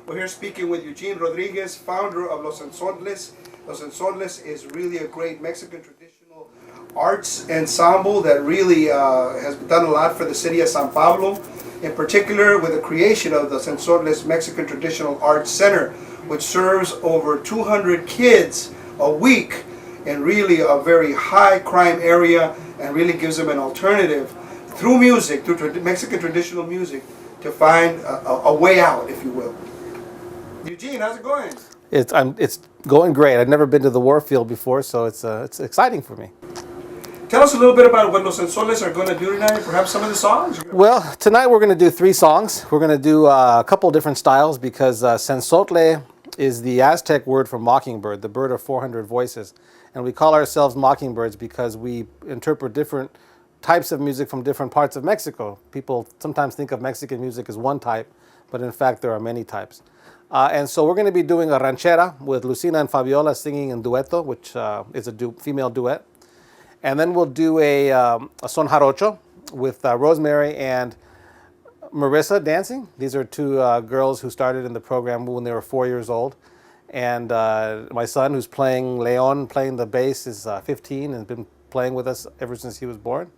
We're here speaking with Eugene Rodriguez, founder of Los Ensorles. Los Ensorles is really a great Mexican traditional arts ensemble that really has done a lot for the city of San Pablo, in particular with the creation of the Ensorles Mexican Traditional Arts Center, which serves over 200 kids a week in really a very high crime area and really gives them an alternative through music, through Mexican traditional music, to find a way out, if you will. Eugene, how's it going? It's going great. I've never been to the war field before, so it's exciting for me. Tell us a little bit about what Los Ensorles are going to do tonight, perhaps some of the songs. Well, tonight we're going to do 3 songs. We're going to do a couple different styles because Sensotle is the Aztec word for mockingbird, the bird of 400 voices. And we call ourselves mockingbirds because we interpret different types of music from different parts of Mexico. People sometimes think of Mexican music as one type, but in fact there are many types. And so we're going to be doing a ranchera with Lucina and Fabiola singing in dueto, which is a female duet. And then we'll do a son jarocho with Rosemary and Marissa dancing. These are 2 girls who started in the program when they were 4 years old. And my son, who's playing Leon, playing the bass, is 15 and has been playing with us ever since he was born.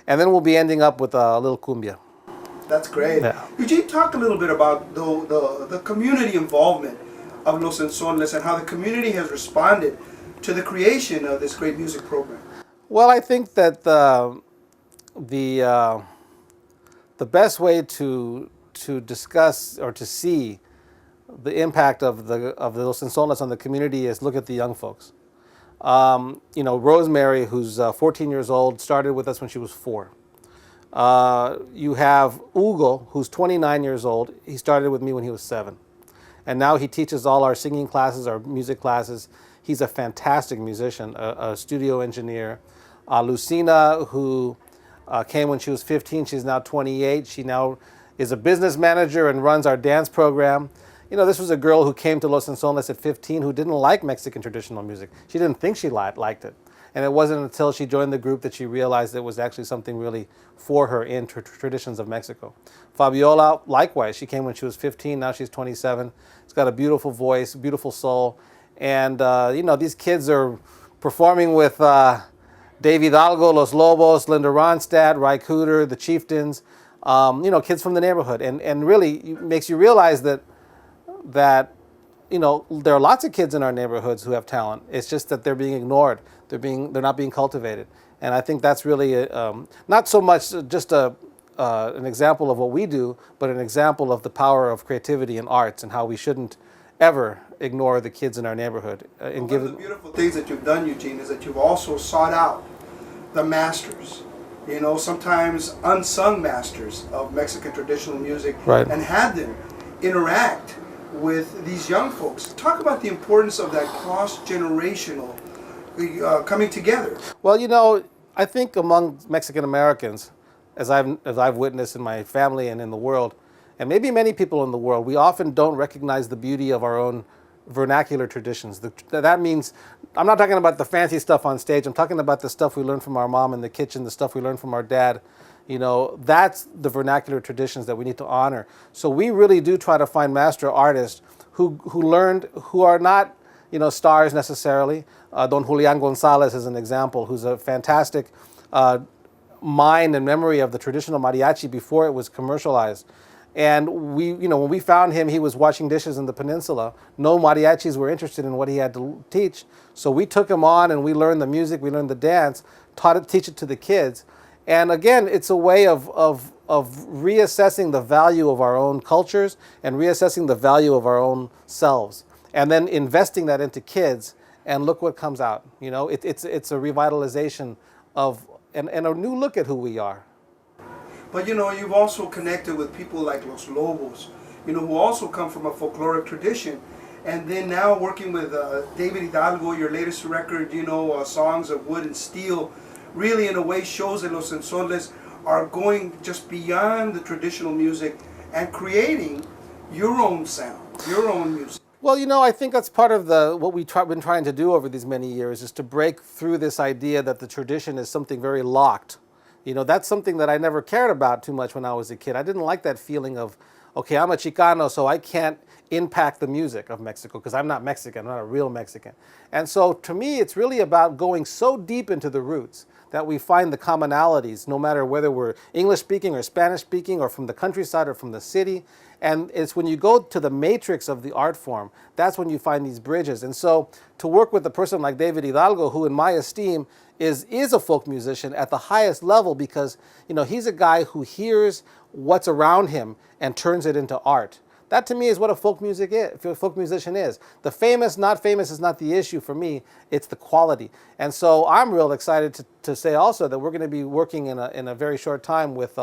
And then we'll be ending up with a little cumbia. That's great. Yeah. Eugene, talk a little bit about the community involvement of Los Ensorles and how the community has responded to the creation of this great music program. Well, I think that the best way to discuss or to see the impact of the Los Ensorles on the community is look at the young folks. Rosemary, who's 14 years old, started with us when she was 4. You have Hugo, who's 29 years old. He started with me when he was 7. And now he teaches all our singing classes, our music classes. He's a fantastic musician, a studio engineer. Lucina, who came when she was 15, she's now 28. She now is a business manager and runs our dance program. This was a girl who came to Los Ensorles at 15 who didn't like Mexican traditional music. She didn't think she liked it. And it wasn't until she joined the group that she realized it was actually something really for her in traditions of Mexico. Fabiola, likewise, she came when she was 15, now she's 27. She's got a beautiful voice, beautiful soul. And, these kids are performing with Dave Hidalgo, Los Lobos, Linda Ronstadt, Ry Cooter, the Chieftains, kids from the neighborhood. And really it makes you realize that there are lots of kids in our neighborhoods who have talent. It's just that they're being ignored. They're not being cultivated. And I think that's really not so much just an example of what we do, but an example of the power of creativity and arts and how we shouldn't ever ignore the kids in our neighborhood. One of the beautiful things that you've done, Eugene, is that you've also sought out the masters, sometimes unsung masters of Mexican traditional music, right, and had them interact with these young folks. Talk about the importance of that cross-generational coming together. Well, I think among Mexican Americans, as I've witnessed in my family and in the world, and maybe many people in the world, we often don't recognize the beauty of our own vernacular traditions. That means, I'm not talking about the fancy stuff on stage, I'm talking about the stuff we learned from our mom in the kitchen, the stuff we learned from our dad. That's the vernacular traditions that we need to honor. So we really do try to find master artists who are not, stars necessarily. Don Julian Gonzalez is an example, who's a fantastic mind and memory of the traditional mariachi before it was commercialized. And when we found him, he was washing dishes in the peninsula. No mariachis were interested in what he had to teach. So we took him on and we learned the music, we learned the dance, teach it to the kids. And again, it's a way of reassessing the value of our own cultures and reassessing the value of our own selves. And then investing that into kids, and look what comes out. It's a revitalization of and a new look at who we are. But you've also connected with people like Los Lobos, who also come from a folkloric tradition. And then now working with David Hidalgo, your latest record, Songs of Wood and Steel, really in a way shows that Los Ensorles are going just beyond the traditional music and creating your own sound, your own music. Well, I think that's part of what we've been trying to do over these many years, is to break through this idea that the tradition is something very locked. That's something that I never cared about too much when I was a kid. I didn't like that feeling of okay, I'm a Chicano, so I can't impact the music of Mexico because I'm not Mexican, I'm not a real Mexican. And so to me, it's really about going so deep into the roots that we find the commonalities, no matter whether we're English speaking or Spanish speaking or from the countryside or from the city. And it's when you go to the matrix of the art form, that's when you find these bridges. And so to work with a person like David Hidalgo, who in my esteem is a folk musician at the highest level, because he's a guy who hears what's around him and turns it into art. That to me is what a folk musician is. The famous, not famous is not the issue for me. It's the quality. And so I'm real excited to say also that we're going to be working in a very short time with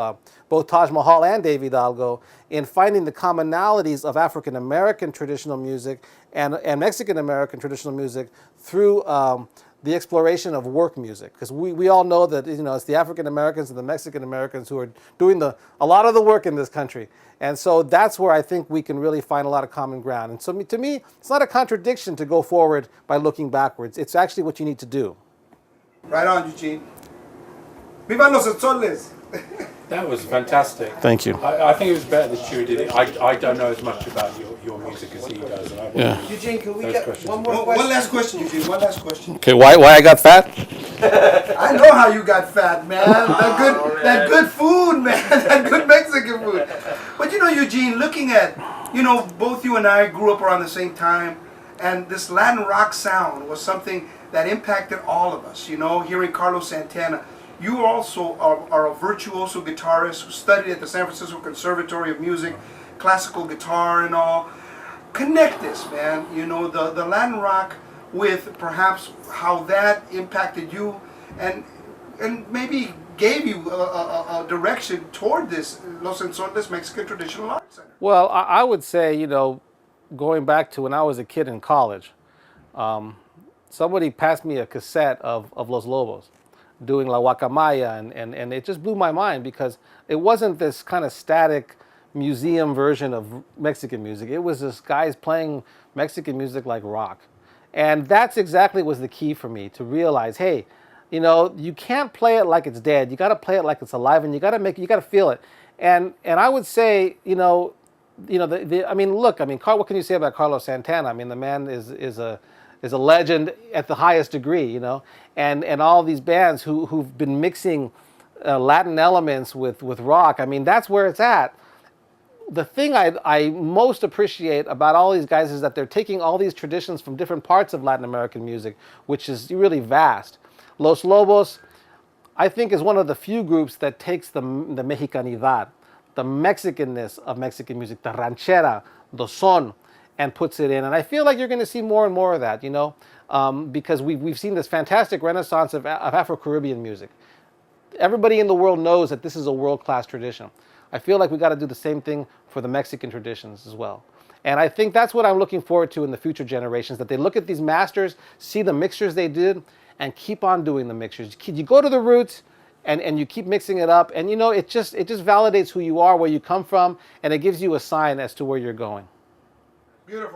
both Taj Mahal and Dave Hidalgo in finding the commonalities of African American traditional music and Mexican American traditional music through the exploration of work music, because we all know that it's the African Americans and the Mexican Americans who are doing a lot of the work in this country, and so that's where I think we can really find a lot of common ground. And so to me, it's not a contradiction to go forward by looking backwards. It's actually what you need to do. Right on, Eugene. Viva los Soles! That was fantastic. Thank you. I think it was better that you did it. I don't know as much about your music as he does. And I Yeah. Eugene, can we Those get questions. one more question? One last question, Eugene. One last question. Okay, why I got fat? I know how you got fat, man. That good food, man. That good Mexican food. But Eugene, looking at, both you and I grew up around the same time, and this Latin rock sound was something that impacted all of us. Hearing Carlos Santana. You also are a virtuoso guitarist who studied at the San Francisco Conservatory of Music, classical guitar and all. Connect this, man. The Latin rock with perhaps how that impacted you and maybe gave you a direction toward this Los Ensordes Mexican Traditional Arts Center. Well, I would say, going back to when I was a kid in college, somebody passed me a cassette of Los Lobos doing La Guacamaya, and it just blew my mind because it wasn't this kind of static museum version of Mexican music. It was this guys playing Mexican music like rock. And that's exactly was the key for me to realize, hey, you can't play it like it's dead. You got to play it like it's alive, and you got to feel it. And I would say, look, what can you say about Carlos Santana? I mean, the man is a legend at the highest degree, and all these bands who've been mixing Latin elements with rock. I mean, that's where it's at. The thing I most appreciate about all these guys is that they're taking all these traditions from different parts of Latin American music, which is really vast. Los Lobos, I think, is one of the few groups that takes the Mexicanidad, the Mexicanness of Mexican music, the ranchera, the son, and puts it in. And I feel like you're going to see more and more of that, because we've seen this fantastic renaissance of Afro-Caribbean music. Everybody in the world knows that this is a world-class tradition. I feel like we got to do the same thing for the Mexican traditions as well. And I think that's what I'm looking forward to in the future generations, that they look at these masters, see the mixtures they did, and keep on doing the mixtures. You go to the roots, and you keep mixing it up, and it just validates who you are, where you come from, and it gives you a sign as to where you're going. Beautiful.